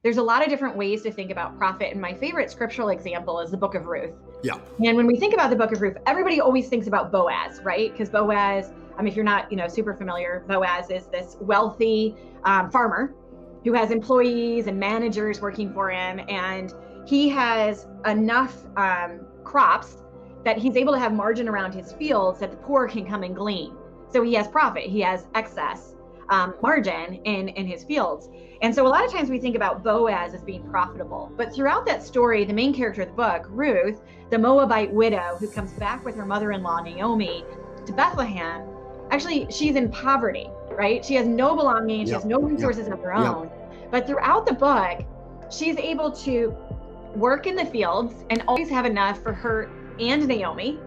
there's a lot of different ways to think about profit. And my favorite scriptural example is the book of Ruth. Yeah. And when we think about the book of Ruth, everybody always thinks about Boaz, right? Because Boaz, if you're not, super familiar, Boaz is this wealthy farmer who has employees and managers working for him. And he has enough crops that he's able to have margin around his fields that the poor can come and glean. So he has profit, he has excess margin in his fields. And so a lot of times we think about Boaz as being profitable, but throughout that story, the main character of the book, Ruth, the Moabite widow who comes back with her mother-in-law, Naomi, to Bethlehem, actually, she's in poverty, right? She has no belongings, she has no resources of her own. But throughout the book, she's able to work in the fields and always have enough for her and Naomi.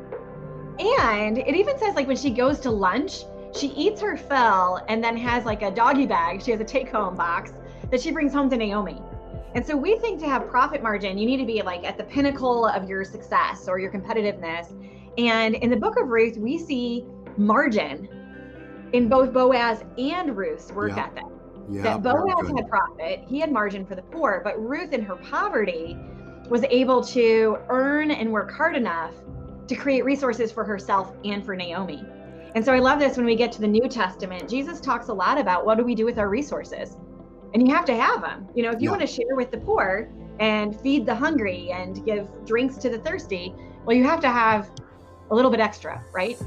And it even says, like, when she goes to lunch, she eats her fill and then has like a doggy bag. She has a take-home box that she brings home to Naomi. And so we think to have profit margin, you need to be like at the pinnacle of your success or your competitiveness. And in the book of Ruth, we see margin in both Boaz and Ruth's work ethic. That Boaz had profit, he had margin for the poor, but Ruth in her poverty was able to earn and work hard enough to create resources for herself and for Naomi. And so I love this when we get to the New Testament. Jesus talks a lot about what do we do with our resources? And you have to have them. If you want to share with the poor and feed the hungry and give drinks to the thirsty, well, you have to have a little bit extra, right?